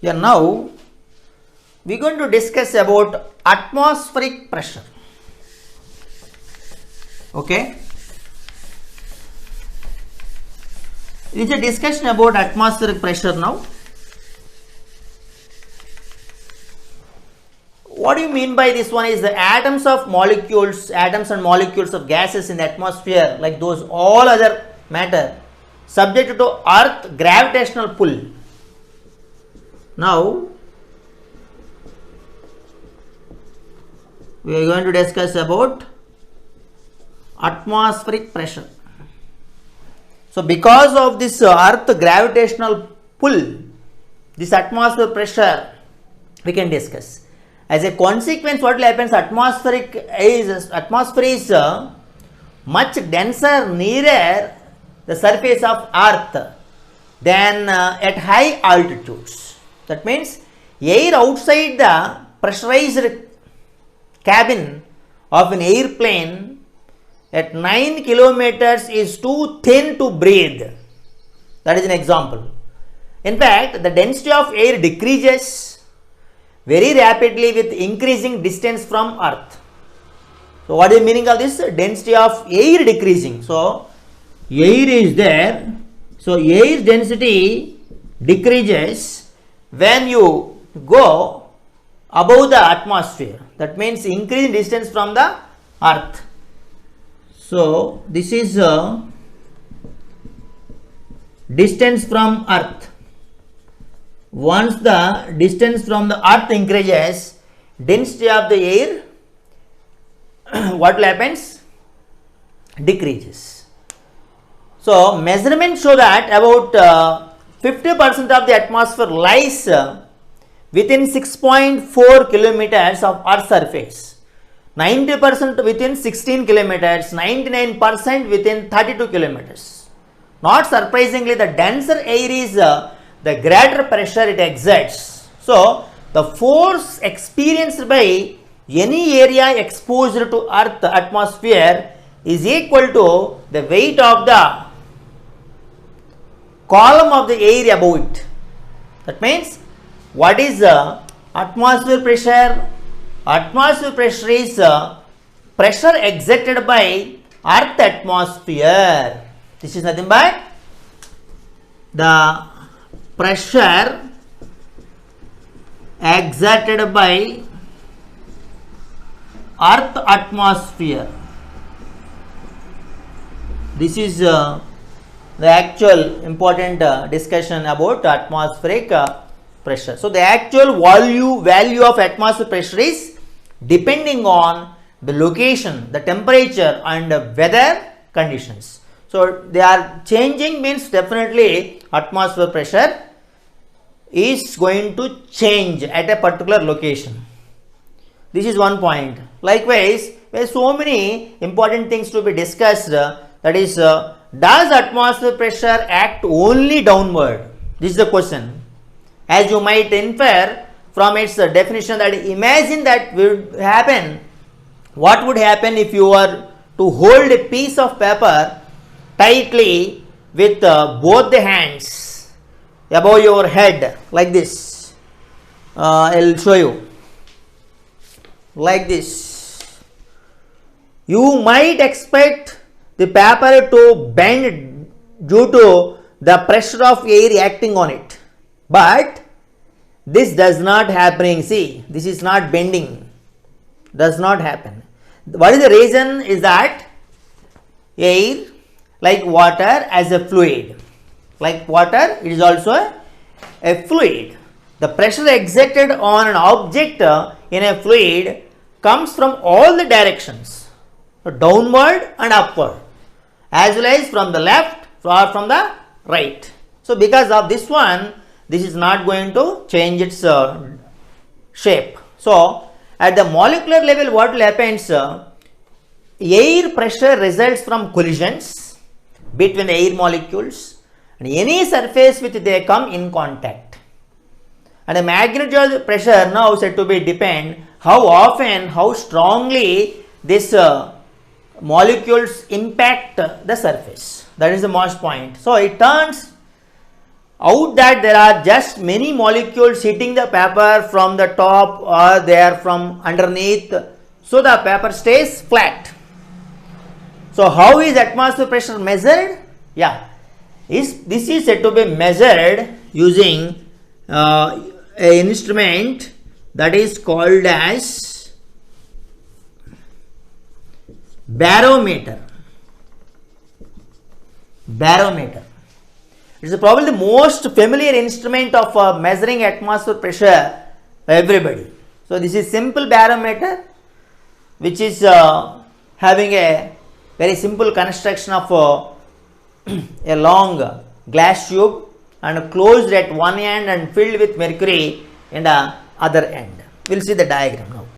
Yeah, now we are going to discuss about atmospheric pressure. Okay, it is a discussion about atmospheric pressure now. What do you mean by this one is the atoms and molecules of gases in the atmosphere, like those all other matter, subject to earth gravitational pull. Now we are going to discuss about atmospheric pressure. So because of this earth gravitational pull, this atmosphere pressure we can discuss. As a consequence, what will happen? Atmosphere is much denser nearer the surface of earth than at high altitudes. That means air outside the pressurized cabin of an airplane at 9 kilometers is too thin to breathe. That is an example. In fact, the density of air decreases very rapidly with increasing distance from earth. So what is the meaning of this? Density of air decreasing. So air is there. So air density decreases when you go above the atmosphere. That means increasing distance from the earth. So this is distance from earth. Once the distance from the earth increases, density of the air what will happens? Decreases. So measurements show that about 50% of the atmosphere lies within 6.4 kilometers of earth's surface, 90% within 16 kilometers, 99% within 32 kilometers. Not surprisingly, the denser air is the greater pressure it exerts. So the force experienced by any area exposed to earth atmosphere is equal to the weight of the column of the air above it. That means what is atmosphere pressure? Atmosphere pressure is pressure exerted by earth atmosphere. This is nothing but the pressure exerted by earth atmosphere. This is the actual important discussion about atmospheric pressure. So the actual value of atmospheric pressure is depending on the location, the temperature and weather conditions. So they are changing means definitely atmosphere pressure is going to change at a particular location. This is one point. Likewise, there are so many important things to be discussed. That is, does atmosphere pressure act only downward? This is the question. As you might infer from its definition, that imagine that would happen. What would happen if you were to hold a piece of paper tightly with both the hands above your head like this? I'll show you. Like this. You might expect the paper to bend due to the pressure of air acting on it. But this does not happen. See, this is not bending. Does not happen. What is the reason is that air, like water, as a fluid. Like water, it is also a fluid. The pressure exerted on an object in a fluid comes from all the directions, downward and upward, as well as from the left or from the right. So because of this one, this is not going to change its shape. So at the molecular level, what will happen is air pressure results from collisions between the air molecules and any surface which they come in contact. And the magnitude of the pressure now said to be depend how often, how strongly this molecules impact the surface. That is the most point. So it turns out that there are just many molecules hitting the paper from the top or they are from underneath, so the paper stays flat. So how is atmosphere pressure measured? Yeah, this is said to be measured using an instrument that is called as barometer. Barometer. It is probably the most familiar instrument of measuring atmosphere pressure by everybody. So this is simple barometer, which is having a very simple construction of a long glass tube and closed at one end and filled with mercury in the other end. We will see the diagram now.